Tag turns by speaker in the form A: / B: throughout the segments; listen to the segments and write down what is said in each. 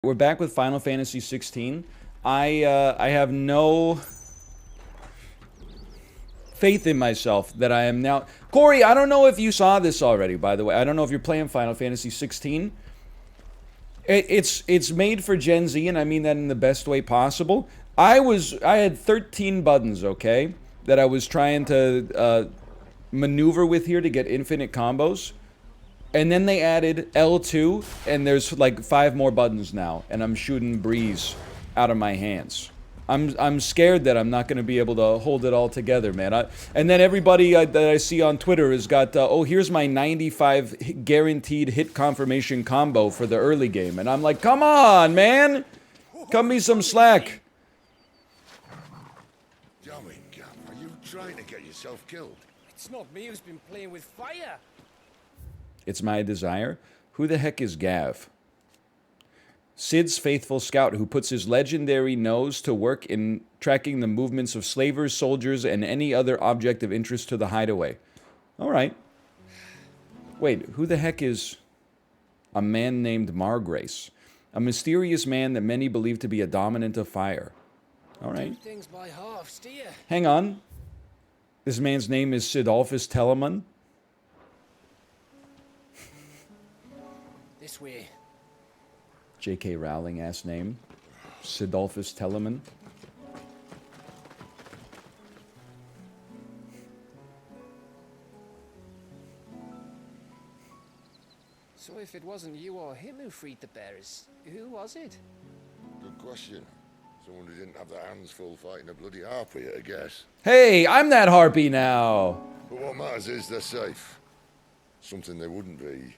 A: We're back with Final Fantasy XVI. I have no faith in myself that I am now. Corey, I don't know if you saw this already. By the way, I don't know if you're playing Final Fantasy XVI. It's made for Gen Z, and I mean that in the best way possible. I had 13 buttons, okay, that I was trying to maneuver with here to get infinite combos. And then they added L2, and there's like 5 more buttons now, and I'm shooting breeze out of my hands. I'm scared that I'm not going to be able to hold it all together, man. And then everybody that I see on Twitter has got, oh, here's my 95 guaranteed hit confirmation combo for the early game. And I'm like, come on, man! Cut me some slack.
B: Darling, are you trying to get yourself killed?
C: It's not me who's been playing with fire.
A: It's my desire. Who the heck is Gav? Cid's faithful scout who puts his legendary nose to work in tracking the movements of slavers, soldiers, and any other object of interest to the hideaway. Alright. Wait, who the heck is a man named Margrace? A mysterious man that many believe to be a dominant of fire. Alright.
C: Things by halves, do you?
A: Hang on. This man's name is Sidolphus Telemann.
C: This way.
A: J.K. Rowling ass name. Sidolphus Telemann.
C: So if it wasn't you or him who freed the bearers, who was it?
B: Good question. Someone who didn't have their hands full fighting a bloody harpy, I guess.
A: Hey, I'm that harpy now.
B: But what matters is they're safe. Something they wouldn't be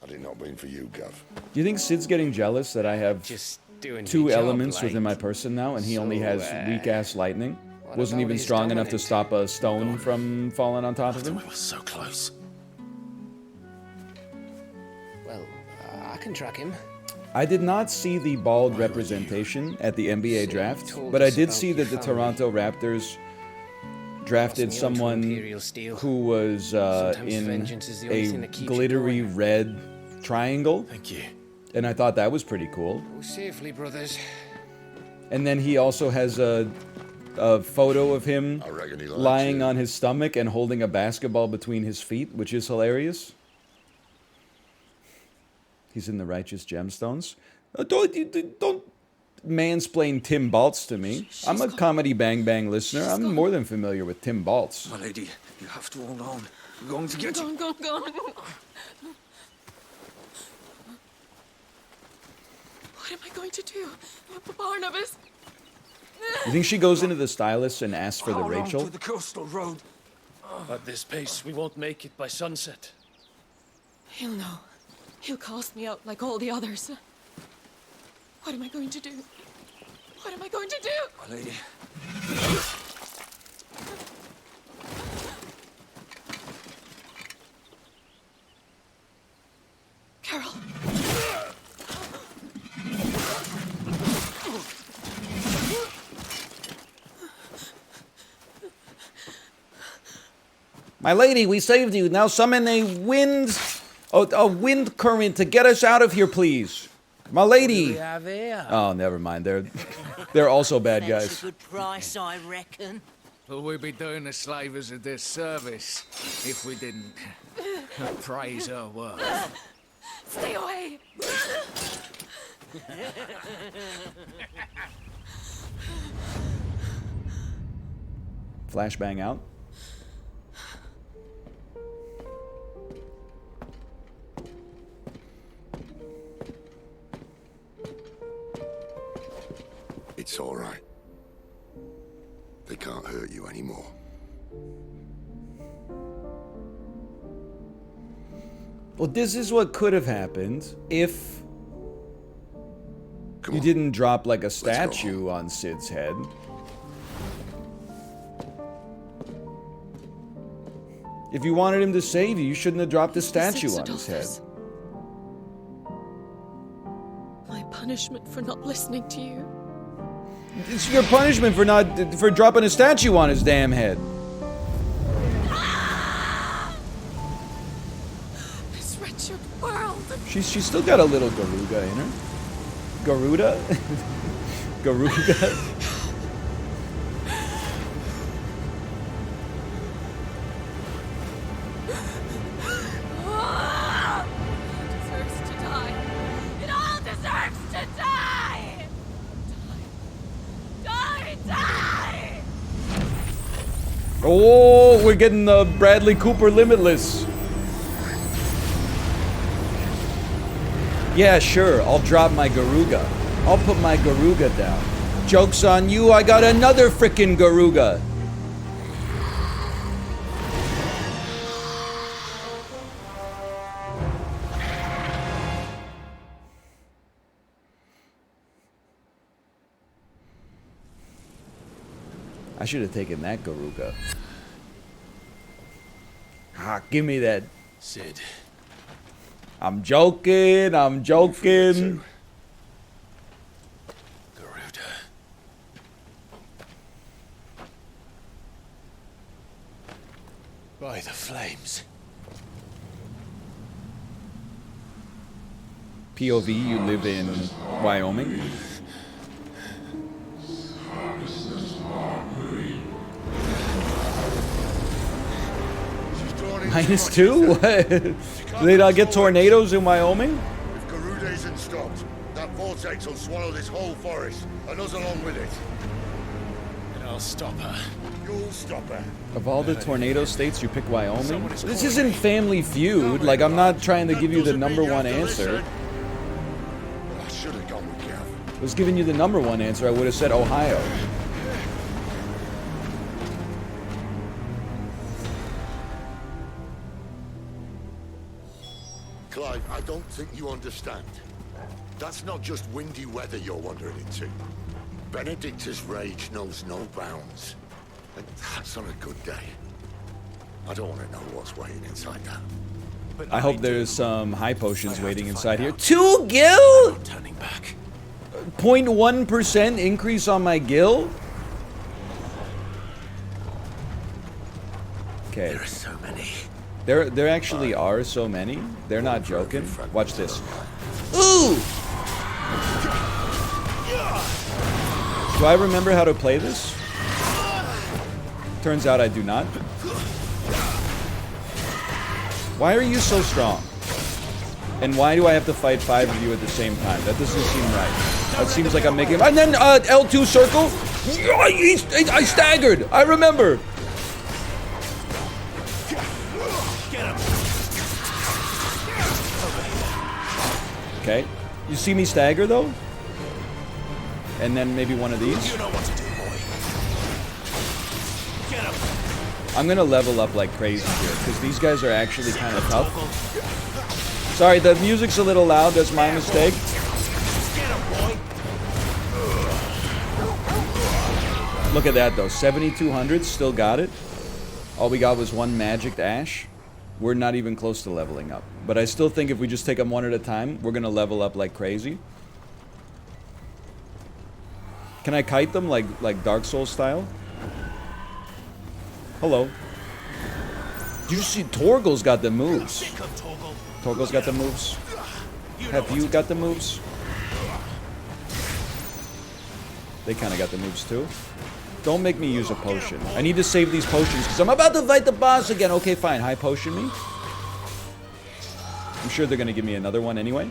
B: had it not been for you, Gav.
A: Do you think Cid's getting jealous that I have
C: Just doing
A: 2
C: your job,
A: elements
C: like.
A: within my person now, and he only
C: So,
A: has weak-ass lightning? Wasn't
C: about
A: even
C: his
A: strong enough to
C: dominant?
A: stop a stone from falling on top of him?
D: We were so close.
C: Well, I can track him.
A: I did not see the bald representation at the NBA
C: So
A: draft,
C: you told
A: but I
C: us
A: did
C: about
A: see
C: your
A: that the
C: family.
A: Toronto Raptors drafted
C: Lost me onto
A: someone
C: Imperial Steel.
A: who was
C: Sometimes
A: in
C: vengeance is the only thing
A: a
C: that keeps you
A: glittery
C: going.
A: red triangle,
D: Thank you.
A: and I thought that was pretty cool.
C: Go safely, brothers.
A: And then he also has a photo of him
B: I reckon he likes
A: lying
B: you.
A: on his stomach and holding a basketball between his feet, which is hilarious. He's in the Righteous Gemstones. Don't mansplain Tim Baltz to me. I'm a Comedy Bang Bang listener. I'm more than familiar with Tim Baltz.
D: My lady, you have to hold on. We're going to get you.
E: Go on. What am I going to do? Barnabas?
A: You think she goes into the stylist and asks for the
D: Hold on
A: Rachel?
D: to the coastal road. At this pace, we won't make it by sunset.
E: He'll know. He'll cast me out like all the others. What am I going to do? What am I going to do?
D: My lady.
E: Carol.
A: My lady, we saved you. Now summon a wind current to get us out of here, please. My lady. Oh, never mind. They're also bad
F: That's
A: guys.
F: a good price, I reckon.
G: Well, we'd be doing the slavers a disservice if we didn't praise her work.
E: Stay away.
A: Flashbang out.
B: It's all right. They can't hurt you anymore.
A: Well, this is what could have happened if
B: Come
A: you
B: on.
A: didn't drop like a
B: go
A: statue on Cid's head. If you wanted him to save you, you shouldn't have dropped a statue on his head.
E: My punishment for not listening to you.
A: It's your punishment for dropping a statue on his damn head.
E: This wretched world.
A: She's still got a little Garuga in her. Garuda? Garuda?
E: Deserves to die. It all deserves to die! Die! Die!
A: Oh, we're getting the Bradley Cooper Limitless. Yeah, sure, I'll drop my Garuga. I'll put my Garuga down. Joke's on you, I got another frickin' Garuga. I should have taken that Garuga. Ah, give me that.
D: Sid.
A: I'm joking, I'm joking.
D: Garuda. By the flames.
A: POV, you live in Wyoming? -2? What? Do they not get tornadoes in Wyoming?
B: If Garuda isn't stopped, that vortex will swallow this whole forest, and us along with it.
D: And I'll stop her.
B: You'll stop her.
A: Of all the tornado states, you pick Wyoming? This isn't Family Feud. Like, I'm not trying to give you the number one answer.
B: I should have gone with Gav.
A: If I was giving you the number one answer, I would have said Ohio.
B: Clive, I don't think you understand. That's not just windy weather you're wandering into. Benedicta's rage knows no bounds. And that's on a good day. I don't want to know what's waiting inside that.
D: But
A: I hope
D: do.
A: there's some high potions
D: I have
A: waiting
D: to
A: inside
D: find
A: here.
D: out.
A: 2 gil?
D: No turning back.
A: 0.1% increase on my gil? Okay.
D: There are so many.
A: There actually are so many. They're not joking. Watch this. Ooh! Do I remember how to play this? Turns out I do not. Why are you so strong? And why do I have to fight 5 of you at the same time? That doesn't seem right. That seems like I'm making... And then L2 circle? I staggered! I remember! Okay. You see me stagger, though? And then maybe one of these?
D: You know what to do, boy. Get him.
A: I'm gonna level up like crazy here, because these guys are actually kind of tough. Sorry, the music's a little loud. That's my mistake.
D: Get him, boy.
A: Look at that, though. 7,200, still got it. All we got was one magic ash. We're not even close to leveling up. But I still think if we just take them one at a time, we're gonna level up like crazy. Can I kite them like Dark Souls style? Hello. Did you see Torgal's got the moves? Torgal's got the moves. Have you got the moves? They kind of got the moves too. Don't make me use a potion. I need to save these potions because I'm about to fight the boss again. Okay, fine. High potion me. I'm sure they're going to give me another one anyway.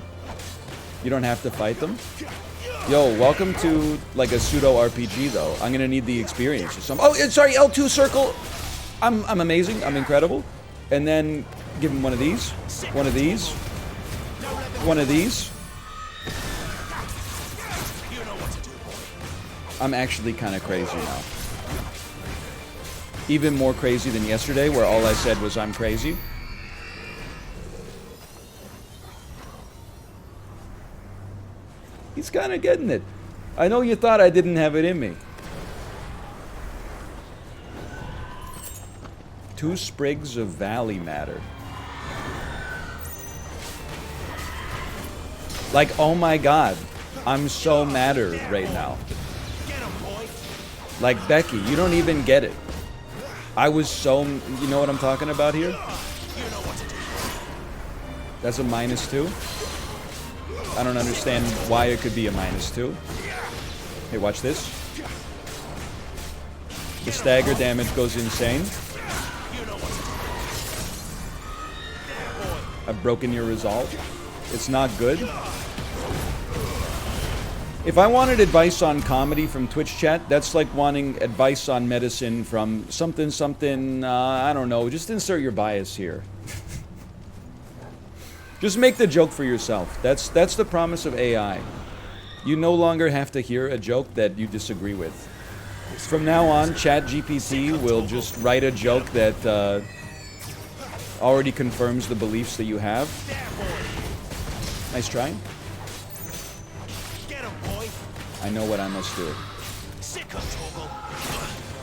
A: You don't have to fight them. Yo, welcome to like a pseudo RPG though. I'm going to need the experience or something. Oh, sorry, L2 circle. I'm amazing. I'm incredible. And then give him one of these. One of these. One of these. I'm actually kind of crazy now. Even more crazy than yesterday, where all I said was I'm crazy. He's kind of getting it. I know you thought I didn't have it in me. 2 sprigs of valley matter. Like, oh my god. I'm so madder right now. Like, Becky, you don't even get it. I was so... You know what I'm talking about here? That's a -2. I don't understand why it could be a -2. Hey, watch this. The stagger damage goes insane. I've broken your resolve. It's not good. If I wanted advice on comedy from Twitch chat, that's like wanting advice on medicine from something, I don't know. Just insert your bias here. Just make the joke for yourself. That's the promise of AI. You no longer have to hear a joke that you disagree with. From now on, ChatGPT will just write a joke that already confirms the beliefs that you have. Nice try. I know what I must do.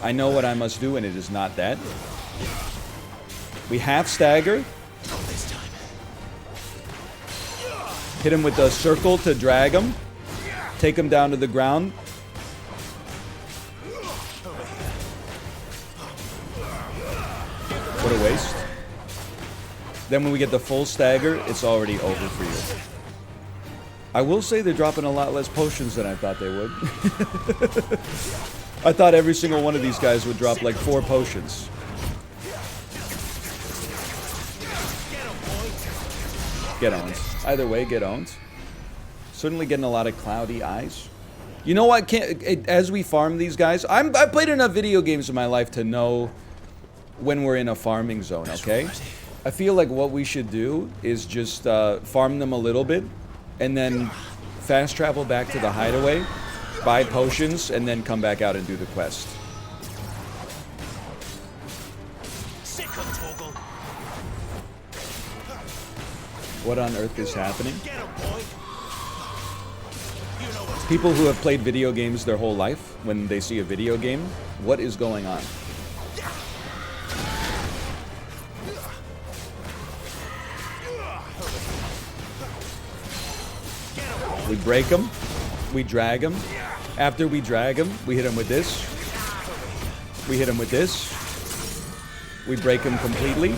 A: I know what I must do, and it is not that. We half stagger. Hit him with the circle to drag him. Take him down to the ground. What a waste. Then when we get the full stagger, it's already over for you. I will say they're dropping a lot less potions than I thought they would. I thought every single one of these guys would drop like 4 potions. Get owned. Either way, get owned. Certainly getting a lot of cloudy eyes. You know what? As we farm these guys, I've played enough video games in my life to know when we're in a farming zone, okay? I feel like what we should do is just farm them a little bit, and then fast travel back to the hideaway, buy potions, and then come back out and do the quest. What on earth is happening? People who have played video games their whole life, when they see a video game, what is going on? We break him. We drag him. After we drag him, we hit him with this. We hit him with this. We break him completely.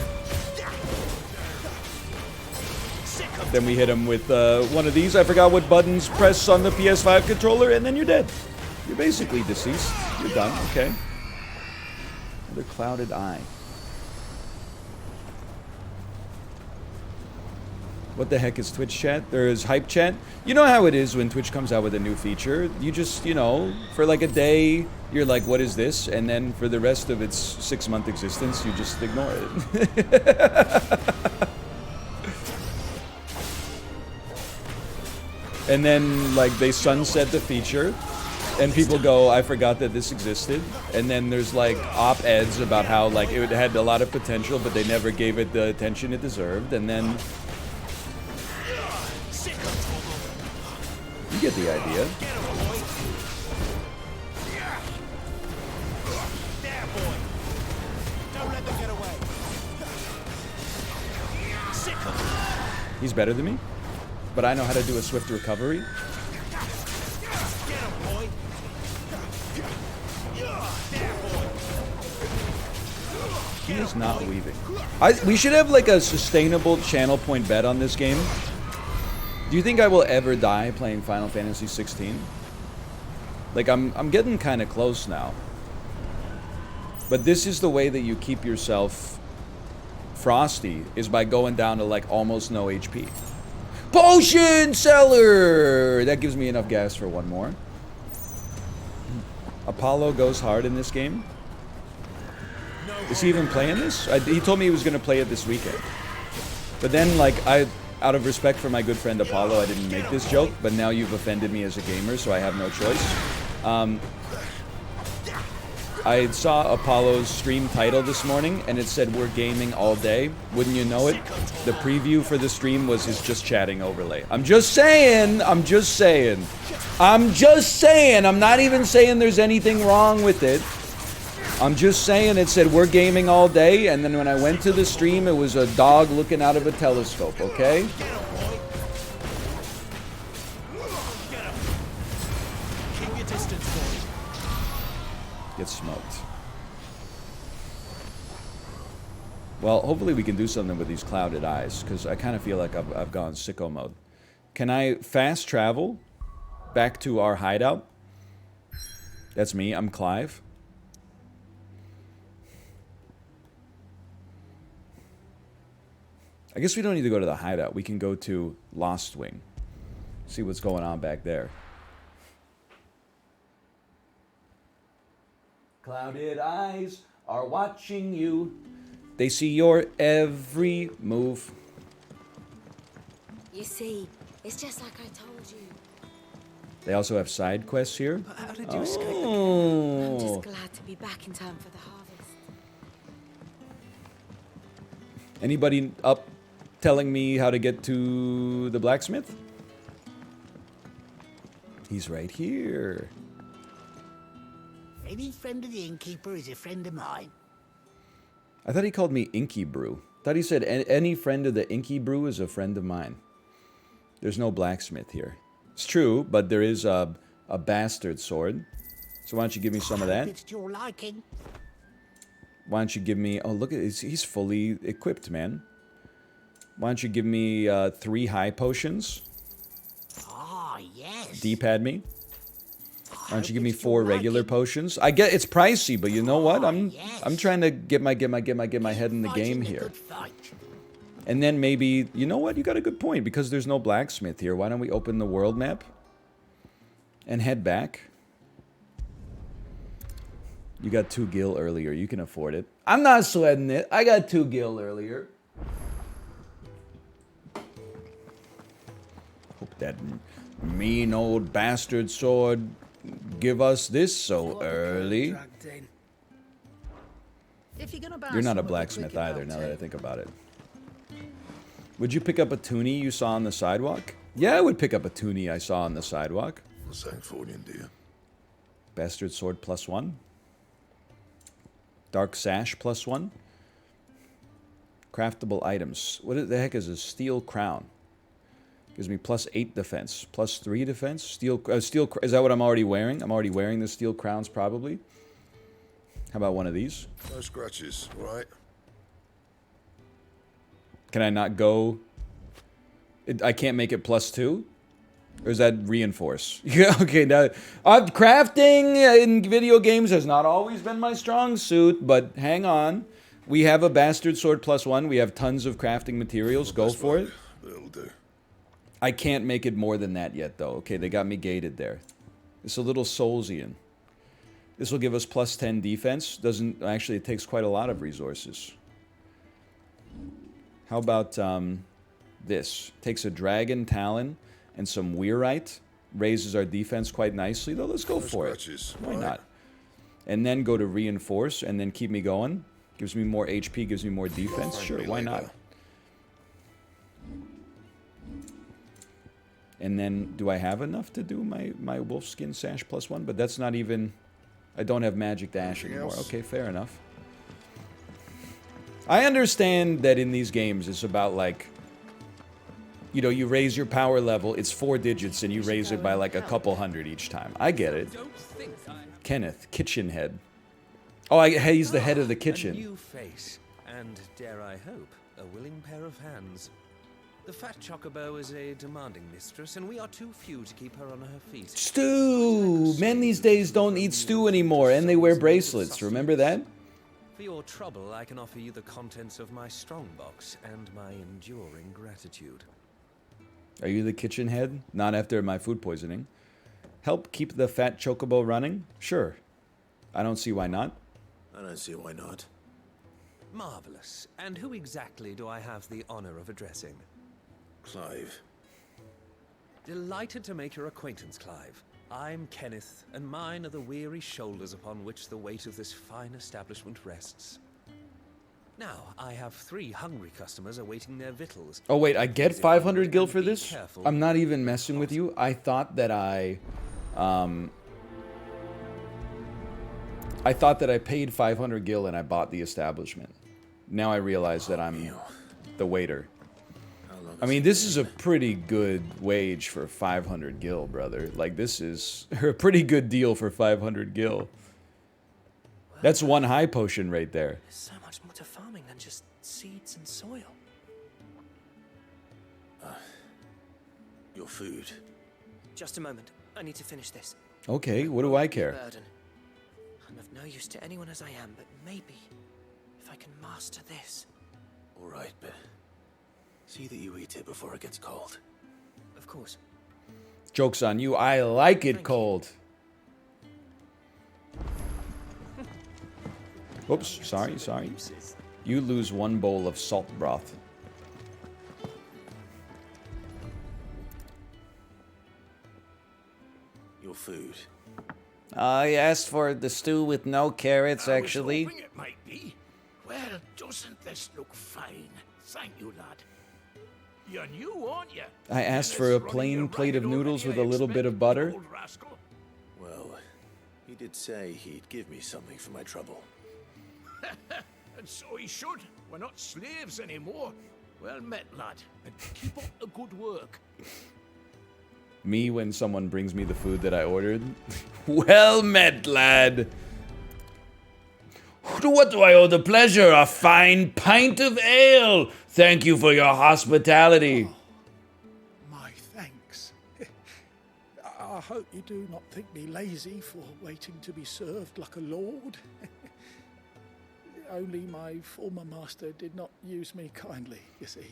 A: Then we hit him with one of these. I forgot what buttons press on the PS5 controller, and then you're dead. You're basically deceased. You're done. Okay. Another clouded eye. What the heck is Twitch chat? There is hype chat. You know how it is when Twitch comes out with a new feature. You just, you know, for like a day, you're like, what is this? And then for the rest of its 6-month existence, you just ignore it. And then, like, they sunset the feature, and people go, I forgot that this existed. And then there's, like, op-eds about how, like, it had a lot of potential, but they never gave it the attention it deserved. And then you get the idea. He's better than me, but I know how to do a swift recovery. He is not weaving. We should have like a sustainable channel point bet on this game. Do you think I will ever die playing Final Fantasy XVI? Like, I'm getting kind of close now. But this is the way that you keep yourself frosty, is by going down to like almost no HP. Potion seller! That gives me enough gas for one more. Apollo goes hard in this game. Is he even playing this? He told me he was going to play it this weekend. But then, like, out of respect for my good friend Apollo, I didn't make this joke, but now you've offended me as a gamer, so I have no choice. I saw Apollo's stream title this morning, and it said, "We're gaming all day." Wouldn't you know it? The preview for the stream was his just chatting overlay. I'm just saying. I'm just saying. I'm just saying. I'm not even saying there's anything wrong with it. I'm just saying it said, "We're gaming all day," and then when I went to the stream, it was a dog looking out of a telescope, okay? Get smoked. Well, hopefully we can do something with these clouded eyes, because I kind of feel like I've gone sicko mode. Can I fast travel back to our hideout? That's me. I'm Clive. I guess we don't need to go to the hideout. We can go to Lost Wing. See what's going on back there. Clouded eyes are watching you. They see your every move.
H: You see, it's just like I told you.
A: They also have side quests here.
F: But how did you escape?
H: I'm just glad to be back in time for the harvest.
A: Anybody up telling me how to get to the blacksmith? He's right here.
F: Any friend of the innkeeper is a friend of mine.
A: I thought he called me Inky Brew. I thought he said any friend of the Inky Brew is a friend of mine. There's no blacksmith here. It's true, but there is a bastard sword. So why don't you give me some of that?
F: It's to your liking.
A: Why don't you give me... Oh, look at he's fully equipped, man. Why don't you give me 3 high potions?
F: Ah, yes.
A: D-pad me. Why don't you give me 4 regular potions? I get it's pricey, but you know what? I'm trying to get my head in the game here. And then maybe, you know what? You got a good point, because there's no blacksmith here. Why don't we open the world map and head back? You got 2 gil earlier. You can afford it. I'm not sweating it. I got 2 gil earlier. Hope that mean old bastard sword give us this so early. You're not a blacksmith either, now that I think about it. Would you pick up a toonie you saw on the sidewalk? Yeah, I would pick up a toonie I saw on the sidewalk.
B: dear.
A: Bastard sword +1. Dark sash +1. Craftable items. What the heck is a steel crown? Gives me +8 defense, +3 defense. Steel. Is that what I'm already wearing? I'm already wearing the steel crowns, probably. How about one of these?
B: No scratches, right?
A: Can I not go? I can't make it +2? Or is that reinforce? Yeah, okay, now... crafting in video games has not always been my strong suit, but hang on. We have a bastard sword +1. We have tons of crafting materials. Go for it.
B: It'll do.
A: I can't make it more than that yet, though. Okay, they got me gated there. It's a little Soulsian. This will give us +10 defense. Doesn't... Actually, it takes quite a lot of resources. How about, this? Takes a Dragon Talon and some Weirite. Raises our defense quite nicely, though. Let's go for it. Why not? And then go to Reinforce, and then keep me going. Gives me more HP, gives me more defense. Sure, why not? And then, do I have enough to do my Wolfskin Sash +1? But that's not even... I don't have Magic Dash anymore. Okay, fair enough. I understand that in these games, it's about, like... You know, you raise your power level, it's 4 digits, and you raise it by, like, a couple hundred each time. I get it. Kenneth, kitchen head. Oh, he's the head of the kitchen.
I: A new face, and dare I hope, a willing pair of hands. The fat chocobo is a demanding mistress, and we are too few to keep her on her feet.
A: Stew! Men these days don't eat stew anymore, and they wear bracelets. Remember that?
I: For your trouble, I can offer you the contents of my strongbox and my enduring gratitude.
A: Are you the kitchen head? Not after my food poisoning. Help keep the fat chocobo running? Sure. I don't see why not.
B: I don't see why not.
I: Marvelous. And who exactly do I have the honor of addressing?
B: Clive.
I: Delighted to make your acquaintance, Clive. I'm Kenneth, and mine are the weary shoulders upon which the weight of this fine establishment rests. Now, I have 3 hungry customers awaiting their victuals.
A: Oh wait, I get 500 gil for this?
I: Careful.
A: I'm not even messing with you. I thought that I paid 500 gil and I bought the establishment. Now I realize that I'm the waiter. I mean, this is a pretty good wage for 500 gil, brother. Like, this is a pretty good deal for 500 gil. That's 1 high potion right there.
C: There's so much more to farming than just seeds and soil.
D: Your food.
C: Just a moment. I need to finish this.
A: Okay, what do I care?
C: Burden. I'm of no use to anyone as I am, but maybe if I can master this.
D: All right, but see that you eat it before it gets cold.
C: Of course.
A: Joke's on you. I like it cold. Oops, sorry. You lose 1 bowl of salt broth.
D: Your food.
A: I asked for the stew with no carrots, actually.
F: It might be. Well, doesn't this look fine? Thank you, lad. You're new, aren't you?
A: I asked for a plain plate of noodles with a little bit of butter.
D: Well, he did say he'd give me something for my trouble.
F: And so he should. We're not slaves anymore. Well met, lad. And keep up the good work.
A: Me when someone brings me the food that I ordered. Well met, lad. What do I owe the pleasure? A fine pint of ale. Thank you for your hospitality.
J: My thanks. I hope you do not think me lazy for waiting to be served like a lord. Only my former master did not use me kindly, you see.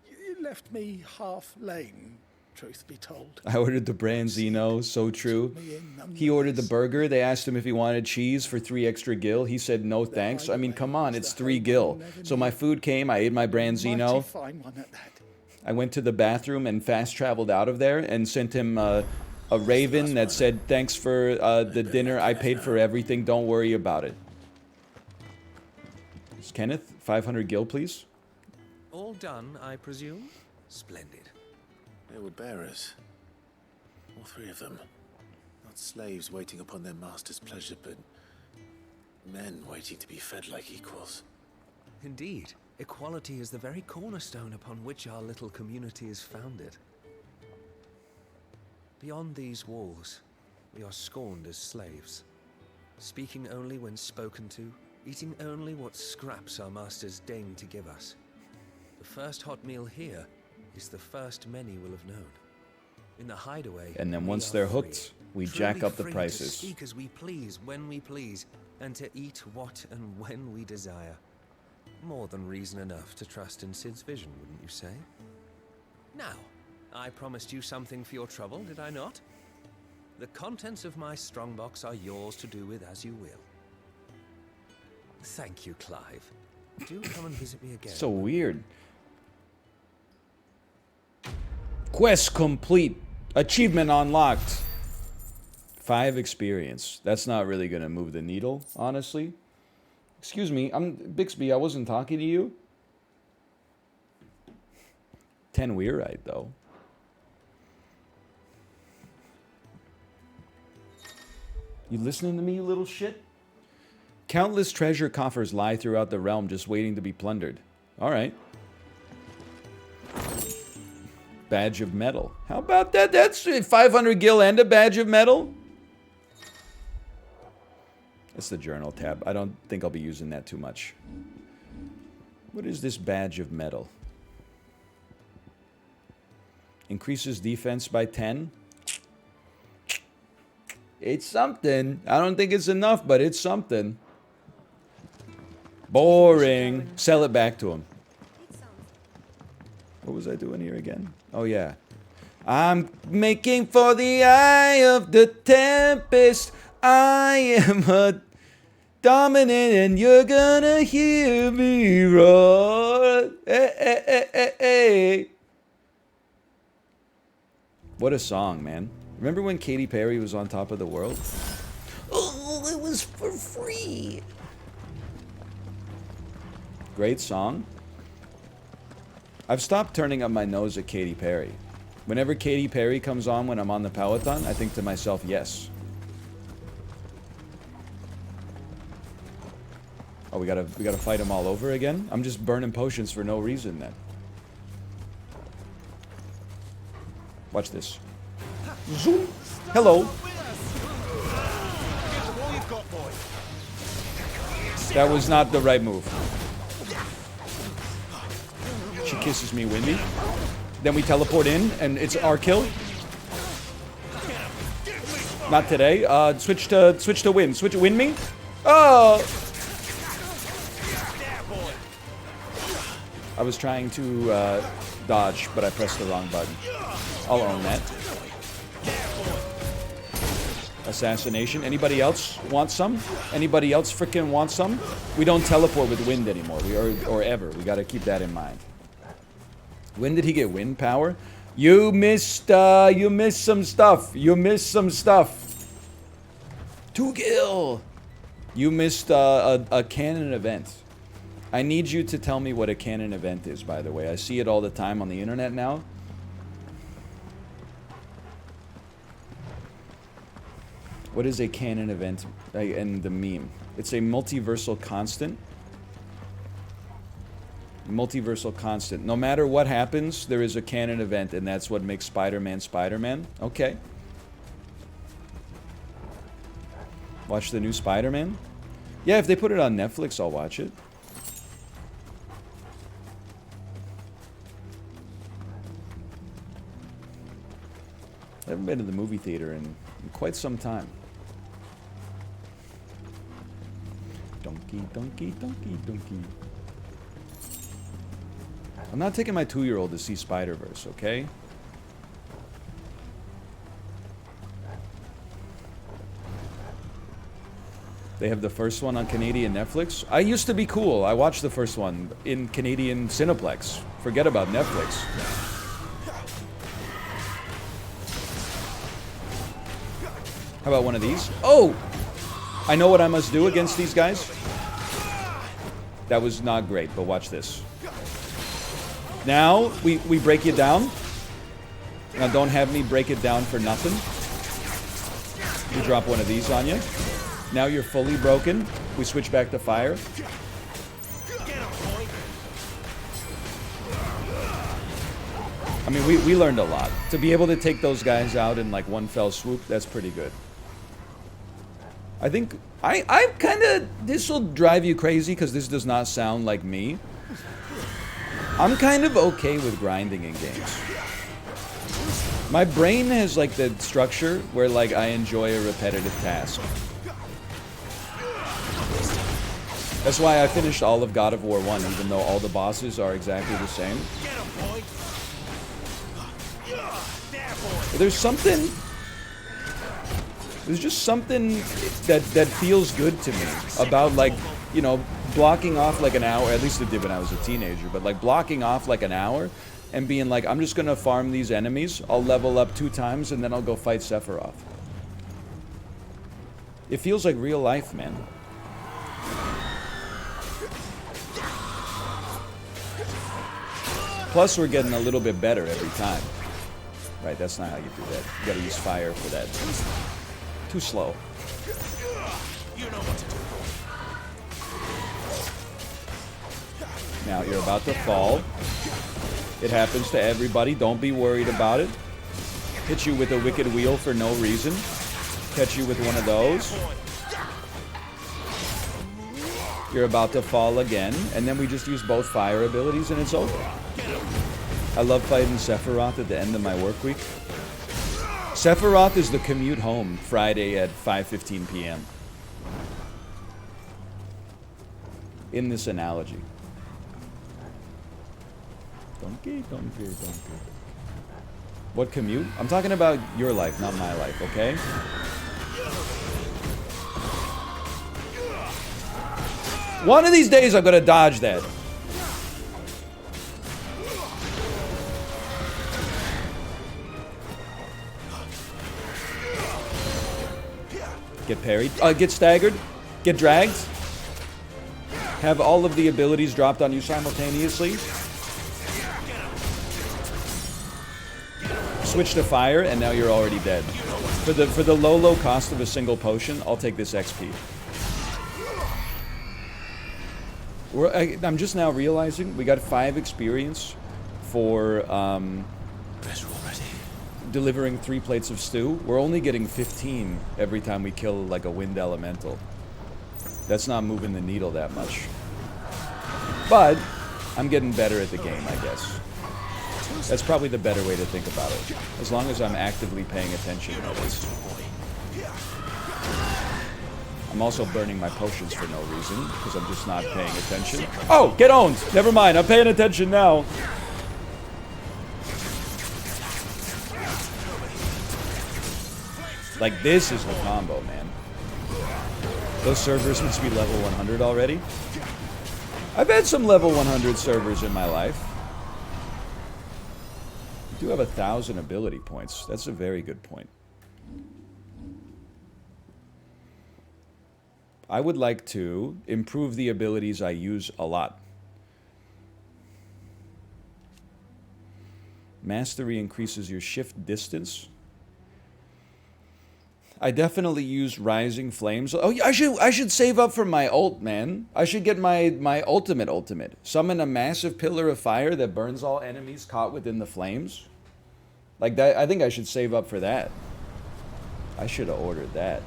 J: He left me half lame, truth be told.
A: I ordered the branzino, so true. He ordered the burger. They asked him if he wanted cheese for 3 extra gil. He said no thanks. I mean, come on, it's 3 gil. So my food came, I ate my branzino. I went to the bathroom and fast traveled out of there and sent him a raven that said, thanks for the dinner. I paid for everything. Don't worry about it. Kenneth, 500 gil, please.
I: All done, I presume? Splendid.
D: They were bearers. All 3 of them. Not slaves waiting upon their master's pleasure, but men waiting to be fed like equals.
I: Indeed. Equality is the very cornerstone upon which our little community is founded. Beyond these walls, we are scorned as slaves. Speaking only when spoken to, eating only what scraps our masters deign to give us. The first hot meal here is the first many will have known. In the hideaway,
A: and then once
I: we are
A: they're hooked, we jack up the
I: free
A: prices.
I: To speak as we please, when we please, and to eat what and when we desire. More than reason enough to trust in Sid's vision, wouldn't you say? Now, I promised you something for your trouble, did I not? The contents of my strongbox are yours to do with as you will. Thank you, Clive. Do come and visit me again.
A: So weird. Quest complete. Achievement unlocked. 5 experience. That's not really gonna move the needle, honestly. Excuse me, I'm Bixby, I wasn't talking to you. 10 Weirite, though. You listening to me, you little shit? Countless treasure coffers lie throughout the realm just waiting to be plundered. Alright. Badge of metal. How about that? That's 500 gil and a badge of metal? That's the journal tab. I don't think I'll be using that too much. What is this badge of metal? Increases defense by 10. It's something. I don't think it's enough, but it's something. Boring. Sell it back to him. What was I doing here again? Oh, yeah. I'm making for the eye of the tempest. I am a dominant and you're gonna hear me roar. Hey, hey, hey, hey, hey. What a song, man. Remember when Katy Perry was on top of the world? Oh, it was for free. Great song. I've stopped turning up my nose at Katy Perry. Whenever Katy Perry comes on when I'm on the Peloton, I think to myself, yes. Oh, we gotta fight them all over again? I'm just burning potions for no reason then. Watch this. Zoom. Hello. That was not the right move. She kisses me, Windy. Then we teleport in, and it's our kill. Not today. Switch to win. Switch win me. Oh! I was trying to dodge, but I pressed the wrong button. I'll own that. Assassination. Anybody else want some? Anybody else frickin' want some? We don't teleport with wind anymore. Or ever. We gotta keep that in mind. When did he get wind power? You missed some stuff. You missed some stuff. 2 kill. You missed a canon event. I need you to tell me what a canon event is, by the way. I see it all the time on the internet now. What is a canon event in the meme? It's a multiversal constant. Multiversal constant. No matter what happens, there is a canon event, and that's what makes Spider-Man Spider-Man. Okay. Watch the new Spider-Man? Yeah, if they put it on Netflix, I'll watch it. I haven't been to the movie theater in quite some time. Donkey, donkey, donkey, donkey. I'm not taking my 2-year-old to see Spider-Verse, okay? They have the first one on Canadian Netflix. I used to be cool. I watched the first one in Canadian Cineplex. Forget about Netflix. How about one of these? Oh! I know what I must do against these guys. That was not great, but watch this. Now, we break you down. Now, don't have me break it down for nothing. We drop one of these on you. Now you're fully broken. We switch back to fire. I mean, we learned a lot. To be able to take those guys out in like one fell swoop, that's pretty good. I think I kind of, this will drive you crazy because this does not sound like me. I'm kind of okay with grinding in games. My brain has like the structure where like I enjoy a repetitive task. That's why I finished all of God of War 1, even though all the bosses are exactly the same. There's something... There's just something that feels good to me about, like, you know, blocking off like an hour. At least it did when I was a teenager. But like blocking off like an hour and being like, I'm just going to farm these enemies. I'll level up 2 times and then I'll go fight Sephiroth. It feels like real life, man. Plus, we're getting a little bit better every time. Right, that's not how you do that. You gotta use fire for that. Too slow. Now, you're about to fall. It happens to everybody. Don't be worried about it. Hit you with a wicked wheel for no reason. Catch you with one of those. You're about to fall again. And then we just use both fire abilities and it's over. I love fighting Sephiroth at the end of my work week. Sephiroth is the commute home Friday at 5:15 p.m. In this analogy. Donkey, donkey, donkey. What commute? I'm talking about your life, not my life, okay? One of these days I'm gonna dodge that. Get parried. Get staggered. Get dragged. Have all of the abilities dropped on you simultaneously. Switch to fire, and now you're already dead. For the low cost of a single potion, I'll take this XP. I'm just now realizing we got 5 experience for delivering 3 plates of stew. We're only getting 15 every time we kill like a wind elemental. That's not moving the needle that much. But I'm getting better at the game, I guess. That's probably the better way to think about it. As long as I'm actively paying attention, at least. I'm also burning my potions for no reason, because I'm just not paying attention. Oh, get owned! Never mind, I'm paying attention now. Like, this is the combo, man. Those servers must be level 100 already. I've had some level 100 servers in my life. I do have 1,000 ability points. That's a very good point. I would like to improve the abilities I use a lot. Mastery increases your shift distance. I definitely use Rising Flames. Oh, I should save up for my ult, man. I should get my ultimate. Summon a massive pillar of fire that burns all enemies caught within the flames. Like that, I think I should save up for that. I should have ordered that.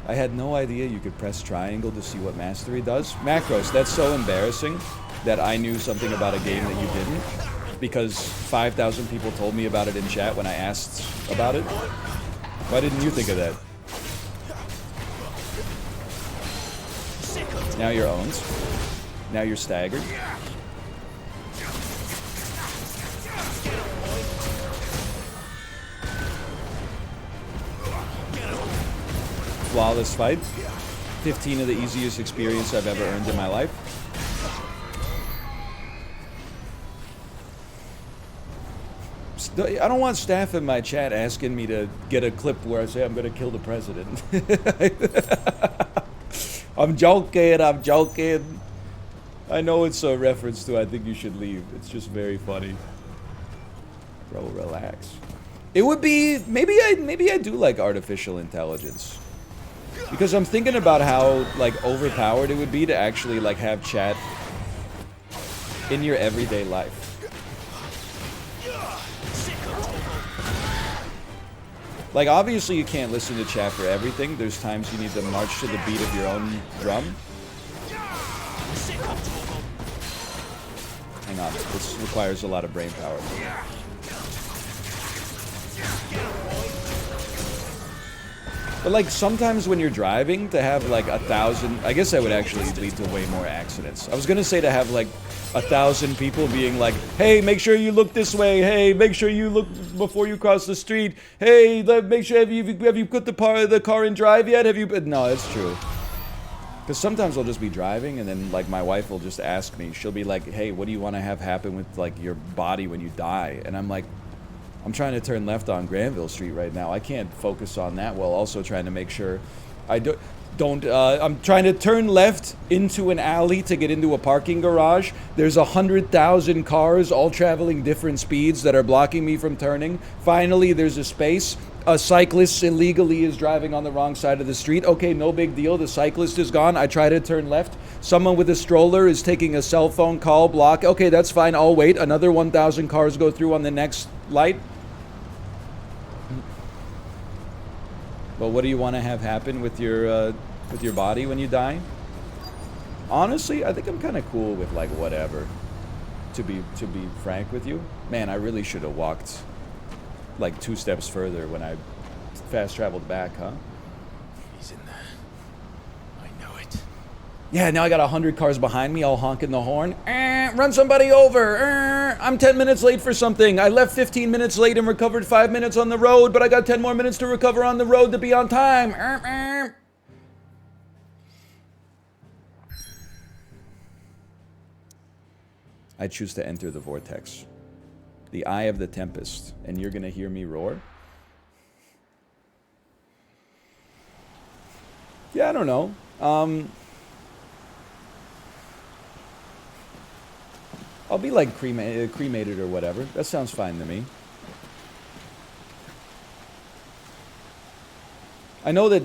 A: I had no idea you could press triangle to see what mastery does. Macros, that's so embarrassing that I knew something about a game that you didn't. Because 5,000 people told me about it in chat when I asked about it. Why didn't you think of that? Now you're owned. Now you're staggered. Flawless fight. 15 of the easiest experience I've ever earned in my life. I don't want staff in my chat asking me to get a clip where I say I'm going to kill the president. I'm joking. I know it's a reference to I think you should leave. It's just very funny. Bro, relax. It would be maybe I do like artificial intelligence. Because I'm thinking about how like overpowered it would be to actually like have chat in your everyday life. Like, obviously you can't listen to chat for everything. There's times you need to march to the beat of your own drum. Hang on, this requires a lot of brain power. But like, sometimes when you're driving, to have like 1,000... I guess that would actually lead to way more accidents. I was gonna say to have like 1,000 people being like, hey, make sure you look this way. Hey, make sure you look before you cross the street. Hey, make sure, have you put the car in drive yet? Have you... No, that's true. Because sometimes I'll just be driving and then like my wife will just ask me. She'll be like, hey, what do you want to have happen with like your body when you die? And I'm like, I'm trying to turn left on Granville Street right now. I can't focus on that while also trying to make sure I don't I'm trying to turn left into an alley to get into a parking garage. There's 100,000 cars all traveling different speeds that are blocking me from turning. Finally, there's a space. A cyclist illegally is driving on the wrong side of the street. Okay, no big deal. The cyclist is gone. I try to turn left. Someone with a stroller is taking a cell phone call block. Okay, that's fine. I'll wait. Another 1,000 cars go through on the next light. But what do you want to have happen with your body when you die? Honestly, I think I'm kind of cool with like whatever. To be frank with you, man, I really should have walked like 2 steps further when I fast traveled back, huh?
D: He's in there. I know it.
A: Yeah, now I got 100 cars behind me, all honking the horn. Run somebody over. I'm 10 minutes late for something. I left 15 minutes late and recovered 5 minutes on the road, but I got 10 more minutes to recover on the road to be on time. I choose to enter the vortex. The eye of the tempest, and you're gonna hear me roar? Yeah, I don't know. I'll be like cremated or whatever. That sounds fine to me. I know that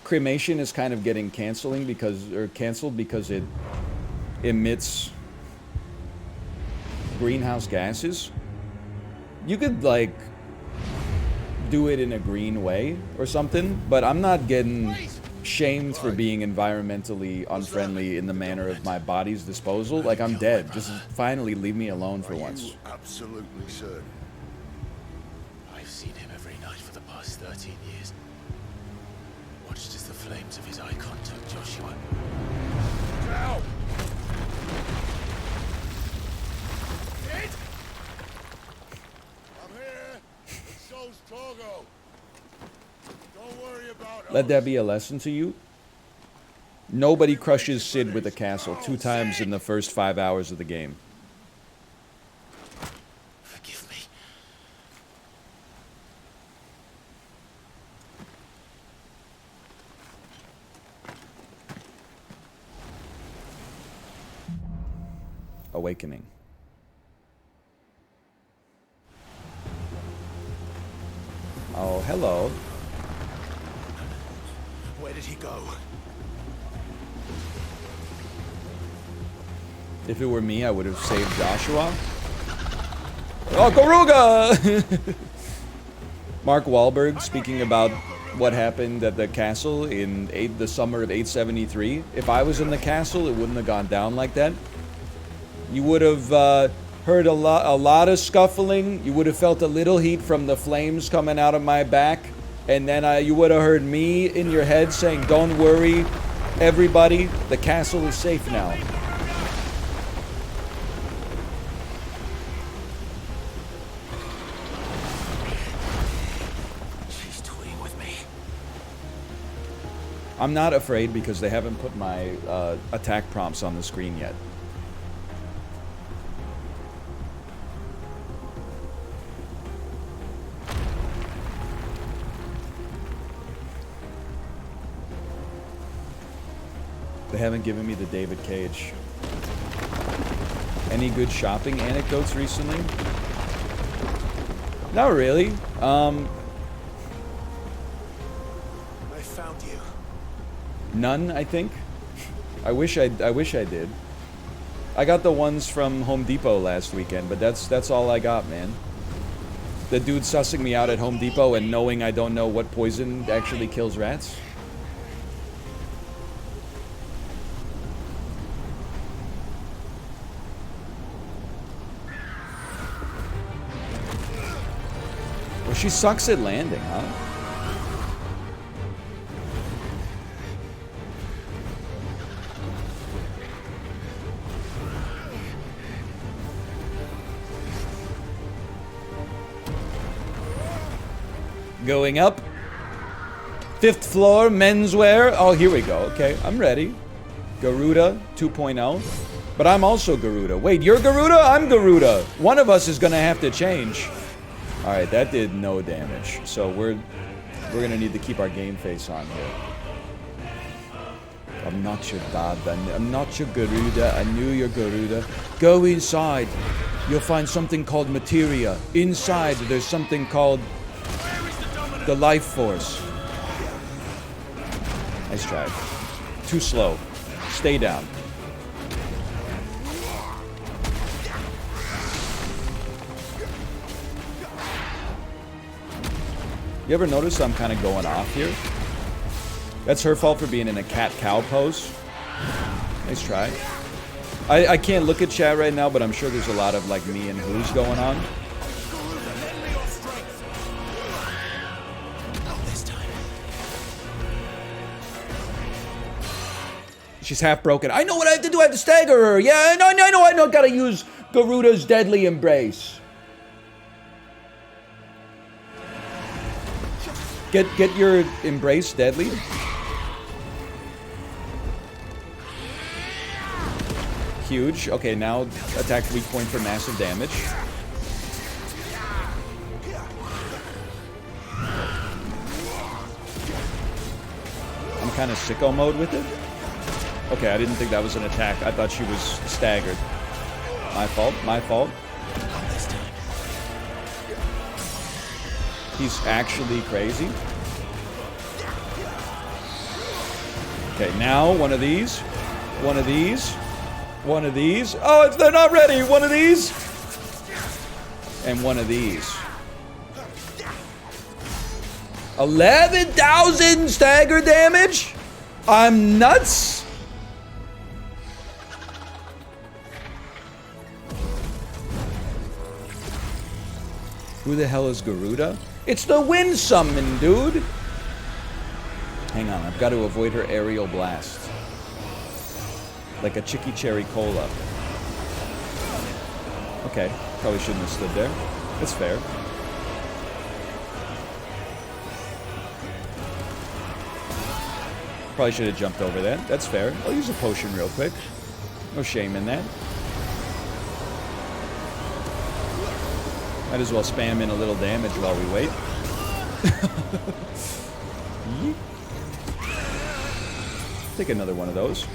A: cremation is kind of getting canceled because it emits greenhouse gases. You could like do it in a green way or something, but I'm not getting shamed for being environmentally unfriendly in the manner of my body's disposal. Like, I'm dead. Just finally leave me alone for once.
B: Absolutely certain.
D: I've seen him every night for the past 13 years. Watched as the flames of his icon took Joshua.
B: Now! I'm here, and so's Togo. Don't worry about
A: Let that be a lesson to you. Nobody crushes Sid with a castle 2 times in the first 5 hours of the game.
D: Forgive me.
A: Awakening. Oh, hello.
F: Where did he go?
A: If it were me, I would have saved Joshua. Oh, Garuga! Mark Wahlberg speaking about what happened at the castle in the summer of 873. If I was in the castle, it wouldn't have gone down like that. You would have heard a lot of scuffling. You would have felt a little heat from the flames coming out of my back. And then you would have heard me in your head saying, "Don't worry, everybody, the castle is safe now."
F: She's toying with me.
A: I'm not afraid because they haven't put my attack prompts on the screen yet. They haven't given me the David Cage. Any good shopping anecdotes recently? Not really.
F: I found you.
A: None, I think. I wish I did. I got the ones from Home Depot last weekend, but that's all I got, man. The dude sussing me out at Home Depot and knowing I don't know what poison actually kills rats. Well, she sucks at landing, huh? Going up. 5th floor, menswear. Oh, here we go. Okay, I'm ready. Garuda 2.0. But I'm also Garuda. Wait, you're Garuda? I'm Garuda. One of us is going to have to change. All right, that did no damage. So we're going to need to keep our game face on here. I'm not your dad. I'm not your Garuda. I knew you're Garuda. Go inside. You'll find something called materia. Inside, there's something called the life force. Nice try. Too slow. Stay down. You ever notice I'm kind of going off here? That's her fault for being in a cat-cow pose. Nice try. I can't look at chat right now, but I'm sure there's a lot of like me and who's going on. She's half broken. I know what I have to do. I have to stagger her. Yeah, I know. Gotta use Garuda's deadly embrace. Get your embrace deadly. Huge. Okay, now attack weak point for massive damage. I'm kind of sicko mode with it. Okay, I didn't think that was an attack. I thought she was staggered. My fault. He's actually crazy. Okay, now one of these. Oh, they're not ready. One of these. And one of these. 11,000 stagger damage? I'm nuts? Who the hell is Garuda? It's the wind summon, dude! Hang on, I've got to avoid her aerial blast. Like a Chicky Cherry Cola. Okay, probably shouldn't have stood there. That's fair. Probably should have jumped over that. That's fair. I'll use a potion real quick. No shame in that. Might as well spam in a little damage while we wait. Take another one of those.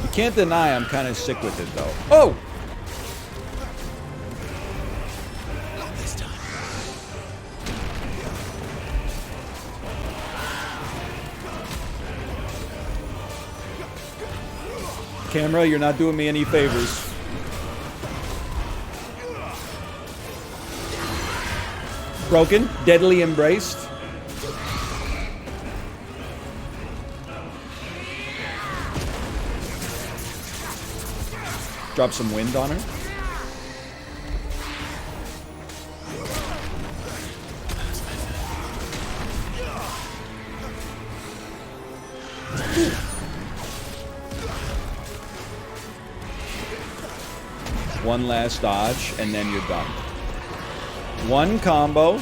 A: You can't deny I'm kind of sick with it, though. Oh! Camera, you're not doing me any favors. Broken, deadly embraced. Drop some wind on her. One last dodge, and then you're done. One combo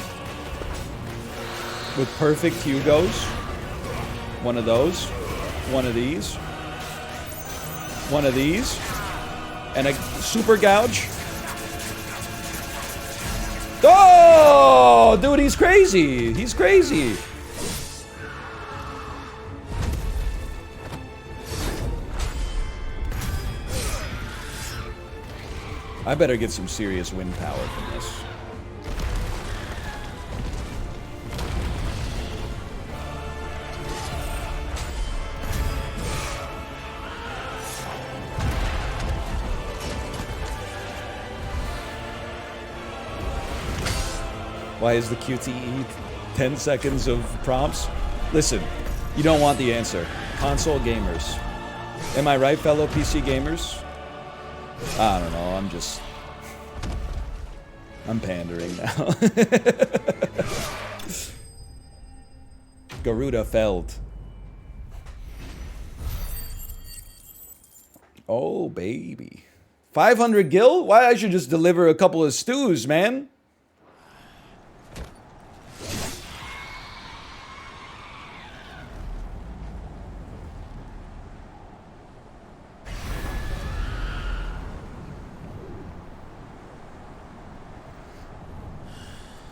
A: with perfect Hugos. One of those. One of these. One of these. And a super gouge. Oh, dude, he's crazy. He's crazy. I better get some serious wind power from this. Why is the QTE 10 seconds of prompts? Listen, you don't want the answer. Console gamers. Am I right, fellow PC gamers? I don't know, I'm pandering now. Garuda felled. Oh, baby. 500 gil? Why, I should just deliver a couple of stews, man.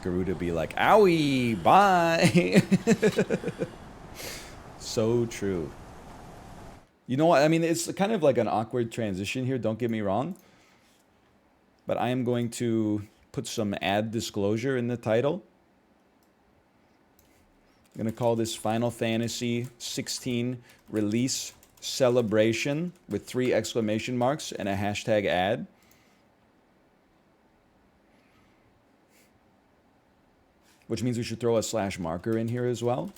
A: Garuda be like, owie, bye. So true. You know what? I mean, it's kind of like an awkward transition here, don't get me wrong. But I am going to put some ad disclosure in the title. I'm going to call this Final Fantasy XVI Release Celebration with 3 exclamation marks and a hashtag ad. Which means we should throw a slash marker in here as well.